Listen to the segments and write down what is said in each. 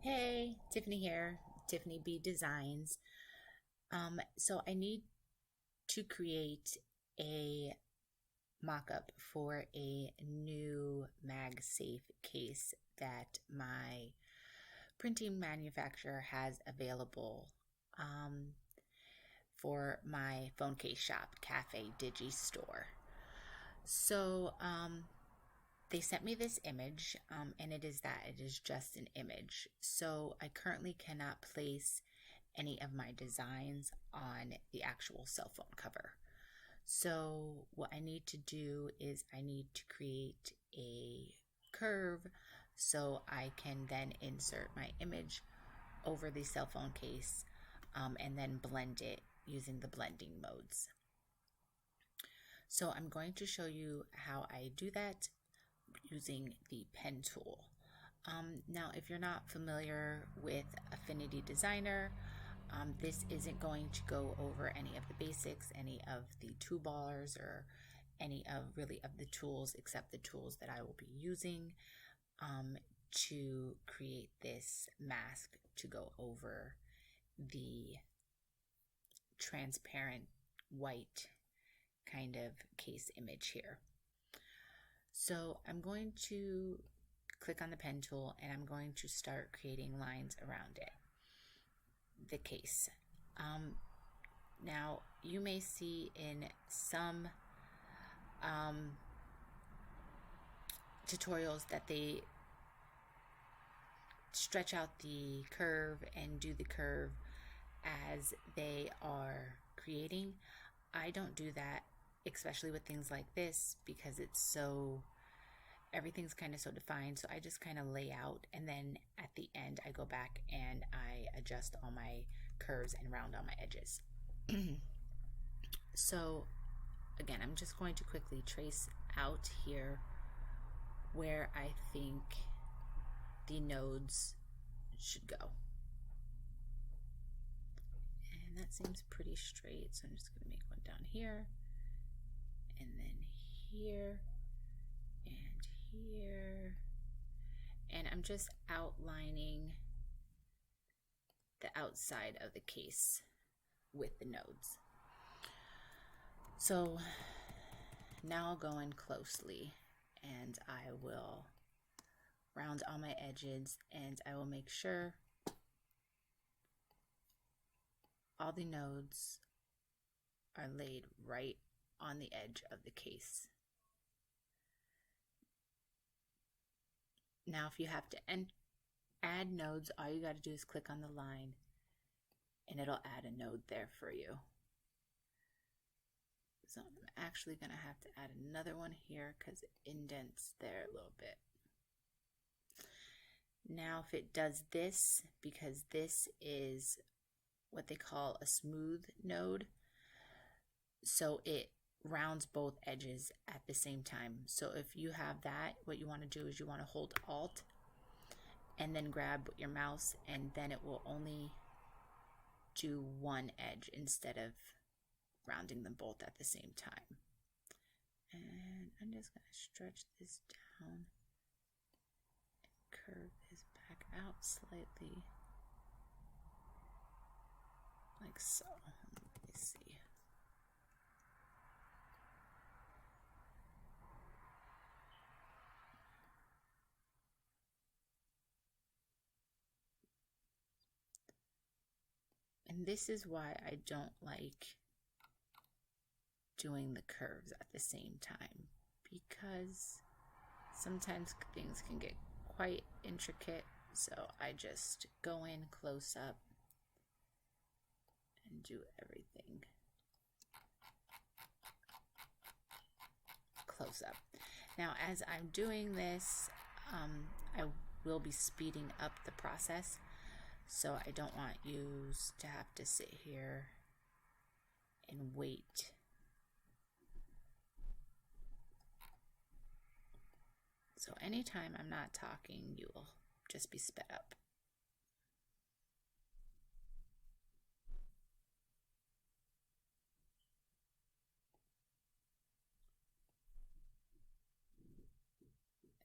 Hey, Tiffany here, Tiffany B Designs. So I need to create a mock-up for a new MagSafe case that my printing manufacturer has available for my phone case shop, Cafe Digi Store. So they sent me this image, and it is just an image. So I currently cannot place any of my designs on the actual cell phone cover. So what I need to do is I need to create a curve so I can then insert my image over the cell phone case, and then blend it using the blending modes. So I'm going to show you how I do that using the pen tool. Now, if you're not familiar with Affinity Designer, this isn't going to go over any of the basics, any of the toolbars, or any of really of the tools except the tools that I will be using to create this mask to go over the transparent white kind of case image here. So I'm going to click on the pen tool and I'm going to start creating lines around it, the case. Now you may see in some tutorials that they stretch out the curve and do the curve as they are creating. I don't do that, especially with things like this, because everything's kind of so defined. So I just kind of lay out, and then at the end I go back and I adjust all my curves and round all my edges. So again, I'm just going to quickly trace out here where I think the nodes should go. And that seems pretty straight, so I'm just going to make one down here, and then here, and here. And I'm just outlining the outside of the case with the nodes. So now I'll go in closely and I will round all my edges, and I will make sure all the nodes are laid right on the edge of the case. Now if you have to add nodes, all you got to do is click on the line and it'll add a node there for you. So I'm actually going to have to add another one here because it indents there a little bit. Now if it does this, because this is what they call a smooth node, so it rounds both edges at the same time. So if you have that, what you want to do is you want to hold Alt and then grab your mouse, and then it will only do one edge instead of rounding them both at the same time. And I'm just going to stretch this down and curve this back out slightly, like so. Let me see. And this is why I don't like doing the curves at the same time, because sometimes things can get quite intricate. So I just go in close up and do everything close up. Now as I'm doing this, I will be speeding up the process, so I don't want you to have to sit here and wait. So anytime I'm not talking, you will just be sped up.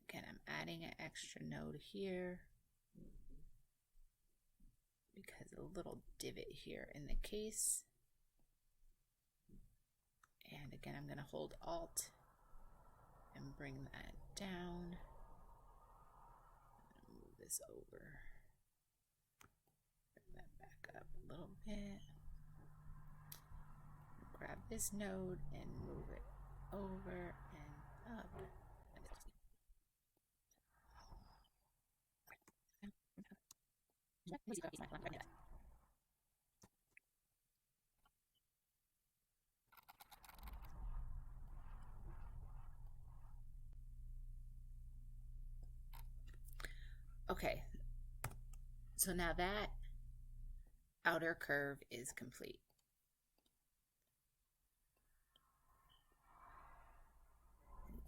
Again, I'm adding an extra node here. because a little divot here in the case. And again, I'm going to hold Alt and bring that down. Move this over. Bring that back up a little bit. Grab this node and move it over and up. Okay, so now that outer curve is complete.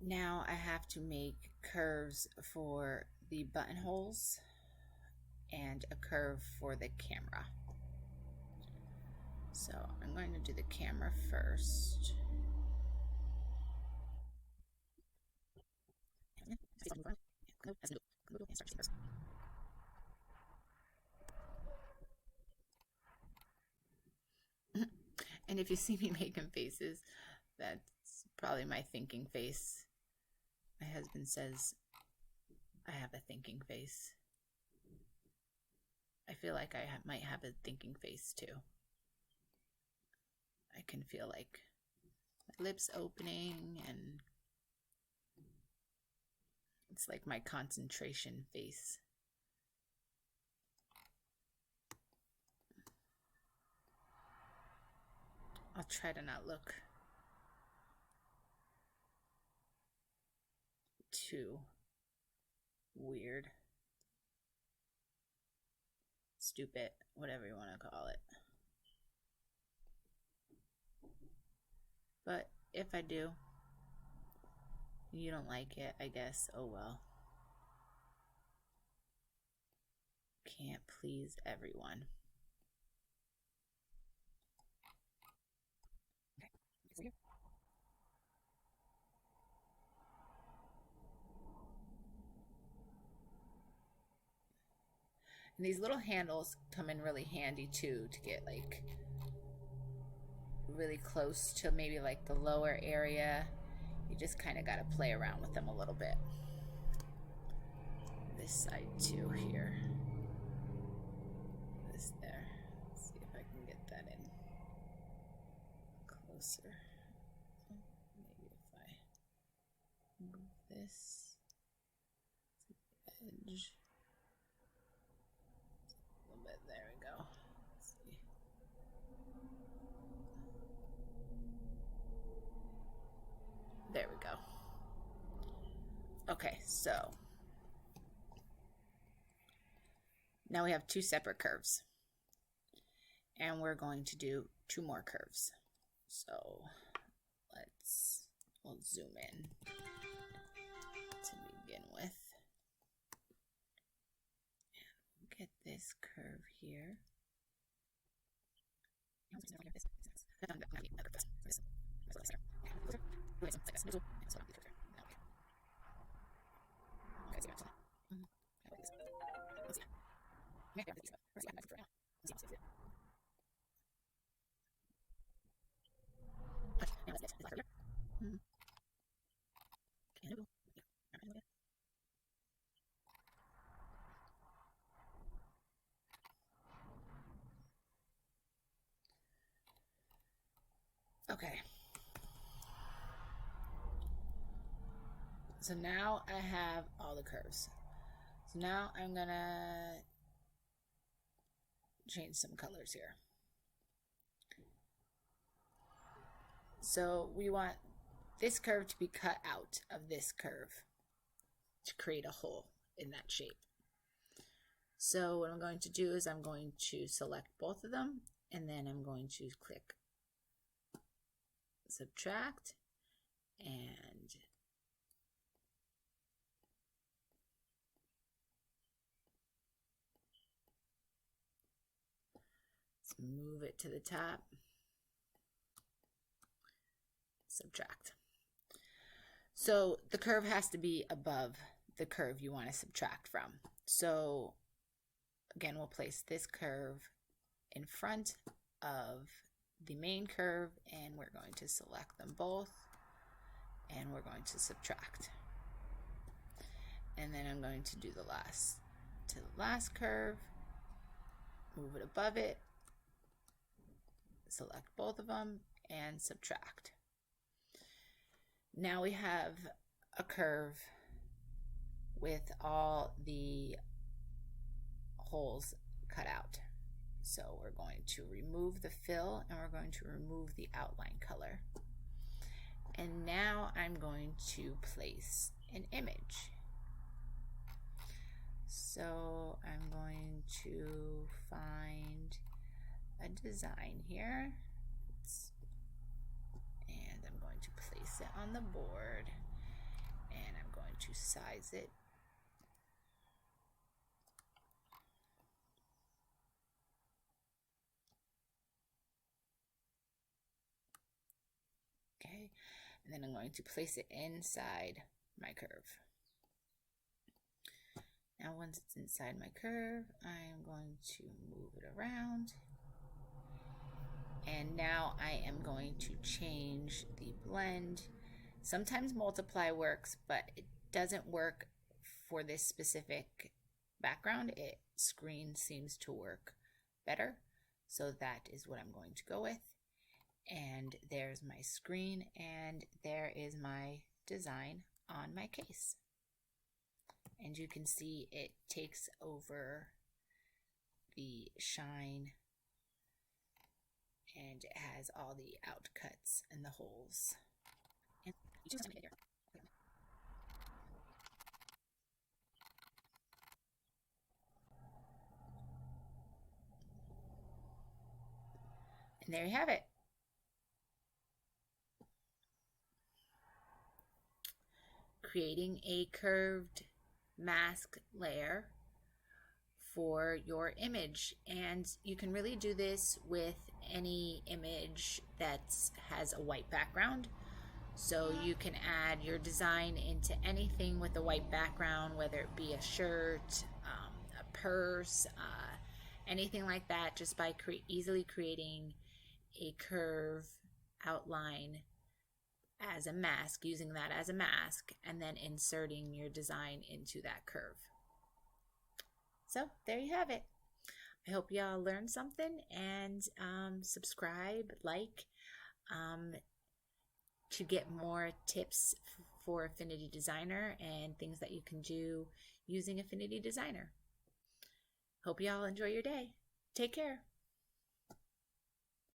Now I have to make curves for the buttonholes and a curve for the camera. So I'm going to do the camera first. And if you see me making faces, that's probably my thinking face. My husband says I have a thinking face. I feel like I might have a thinking face too. I can feel like my lips opening, and it's like my concentration face. I'll try to not look too weird, stupid, whatever you want to call it. But if I do, you don't like it, I guess, oh well. Can't please everyone. Okay. And these little handles come in really handy too, to get like really close to maybe like the lower area. You just kind of got to play around with them a little bit. This side too here. This there. Let's see if I can get that in closer. Maybe if I move this to the edge. A little bit. There we go. Let's see. There we go. Okay, so now we have two separate curves, and we're going to do two more curves. So we'll zoom in to begin with. And get this curve here. Okay. So now I have all the curves. So now I'm gonna change some colors here. So we want this curve to be cut out of this curve to create a hole in that shape. So what I'm going to do is I'm going to select both of them, and then I'm going to click subtract, and let's move it to the top, subtract. So the curve has to be above the curve you want to subtract from. So again, we'll place this curve in front of the main curve, and we're going to select them both, and we're going to subtract. And then I'm going to do the last curve, move it above it, select both of them, and subtract. Now we have a curve with all the holes cut out. So we're going to remove the fill, and we're going to remove the outline color. And now I'm going to place an image. So I'm going to find a design here, and I'm going to place it on the board, and I'm going to size it. Okay, and then I'm going to place it inside my curve. Now once it's inside my curve, I'm going to move it around. And now I am going to change the blend. Sometimes multiply works, but it doesn't work for this specific background. Screen seems to work better. So that is what I'm going to go with. And there's my screen, and there is my design on my case. And you can see it takes over the shine, and it has all the outcuts and the holes. And there you have it. Creating a curved mask layer for your image, and you can really do this with any image that has a white background. So you can add your design into anything with a white background, whether it be a shirt, a purse, anything like that, just by easily creating a curve outline as a mask, using that as a mask, and then inserting your design into that curve. So there you have it. I hope y'all learned something, and subscribe, like, to get more tips for Affinity Designer and things that you can do using Affinity Designer. Hope y'all enjoy your day. Take care.